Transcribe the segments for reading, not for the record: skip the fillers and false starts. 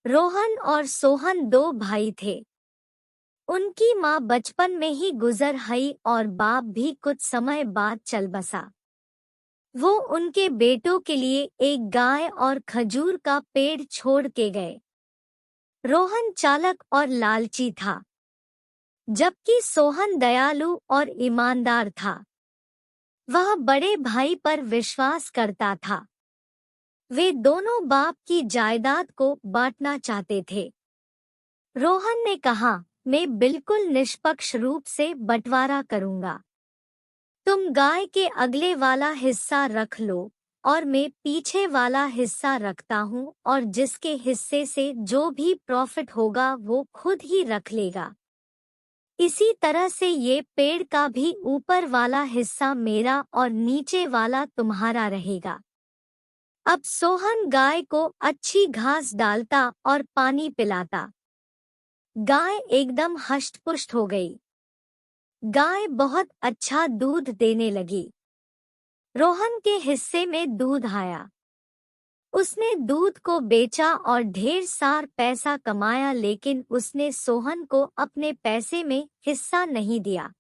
रोहन और सोहन दो भाई थे। उनकी माँ बचपन में ही गुजर गई और बाप भी कुछ समय बाद चल बसा। वो उनके बेटों के लिए एक गाय और खजूर का पेड़ छोड़ के गए। रोहन चालाक और लालची था, जबकि सोहन दयालु और ईमानदार था। वह बड़े भाई पर विश्वास करता था। वे दोनों बाप की जायदाद को बांटना चाहते थे। रोहन ने कहा, मैं बिल्कुल निष्पक्ष रूप से बंटवारा करूंगा। तुम गाय के अगले वाला हिस्सा रख लो और मैं पीछे वाला हिस्सा रखता हूँ, और जिसके हिस्से से जो भी प्रॉफिट होगा वो खुद ही रख लेगा। इसी तरह से ये पेड़ का भी ऊपर वाला हिस्सा मेरा और नीचे वाला तुम्हारा रहेगा। अब सोहन गाय को अच्छी घास डालता और पानी पिलाता। गाय एकदम हष्ट-पुष्ट हो गई। गाय बहुत अच्छा दूध देने लगी। रोहन के हिस्से में दूध आया। उसने दूध को बेचा और ढेर सारा पैसा कमाया, लेकिन उसने सोहन को अपने पैसे में हिस्सा नहीं दिया।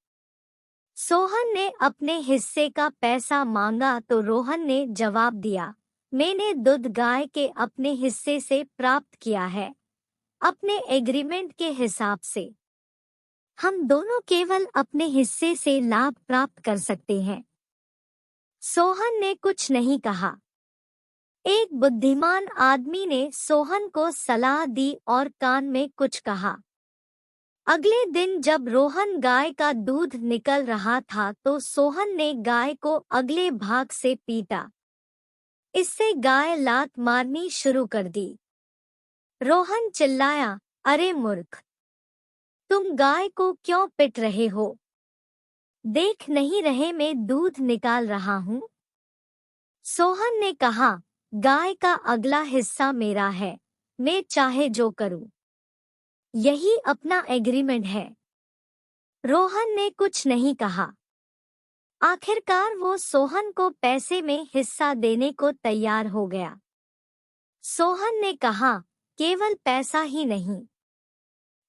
सोहन ने अपने हिस्से का पैसा मांगा तो रोहन ने जवाब दिया, मैंने दूध गाय के अपने हिस्से से प्राप्त किया है, अपने एग्रीमेंट के हिसाब से। हम दोनों केवल अपने हिस्से से लाभ प्राप्त कर सकते हैं। सोहन ने कुछ नहीं कहा। एक बुद्धिमान आदमी ने सोहन को सलाह दी और कान में कुछ कहा। अगले दिन जब रोहन गाय का दूध निकल रहा था तो सोहन ने गाय को अगले भाग से पीटा। इससे गाय लात मारनी शुरू कर दी। रोहन चिल्लाया, अरे मूर्ख, तुम गाय को क्यों पिट रहे हो? देख नहीं रहे मैं दूध निकाल रहा हूँ? सोहन ने कहा, गाय का अगला हिस्सा मेरा है, मैं चाहे जो करूं। यही अपना एग्रीमेंट है। रोहन ने कुछ नहीं कहा। आखिरकार वो सोहन को पैसे में हिस्सा देने को तैयार हो गया। सोहन ने कहा, केवल पैसा ही नहीं,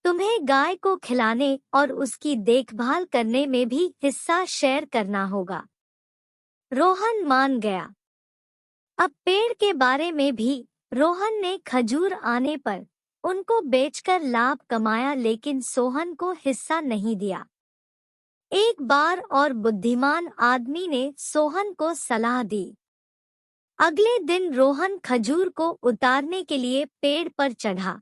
तुम्हें गाय को खिलाने और उसकी देखभाल करने में भी हिस्सा शेयर करना होगा। रोहन मान गया। अब पेड़ के बारे में भी रोहन ने खजूर आने पर उनको बेचकर लाभ कमाया, लेकिन सोहन को हिस्सा नहीं दिया। एक बार और बुद्धिमान आदमी ने सोहन को सलाह दी। अगले दिन रोहन खजूर को उतारने के लिए पेड़ पर चढ़ा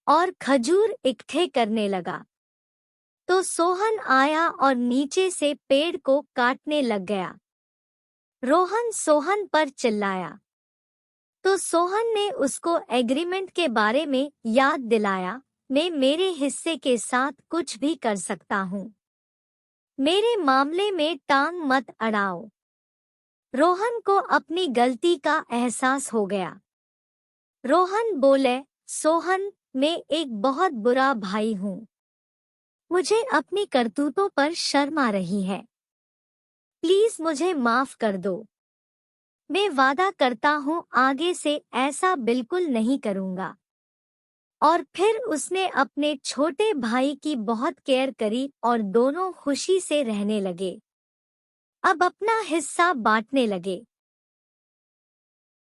और खजूर इकट्ठे करने लगा। तो सोहन आया और नीचे से पेड़ को काटने लग गया। रोहन सोहन पर चिल्लाया। तो सोहन ने उसको एग्रीमेंट के बारे में याद दिलाया, मैं मेरे हिस्से के साथ कुछ भी कर सकता हूँ। मेरे मामले में टांग मत अड़ाओ। रोहन को अपनी गलती का एहसास हो गया। रोहन बोले, सोहन, मैं एक बहुत बुरा भाई हूँ। मुझे अपनी करतूतों पर शर्म आ रही है। प्लीज मुझे माफ कर दो। मैं वादा करता हूँ आगे से ऐसा बिल्कुल नहीं करूँगा। और फिर उसने अपने छोटे भाई की बहुत केयर करी और दोनों खुशी से रहने लगे। अब अपना हिस्सा बांटने लगे।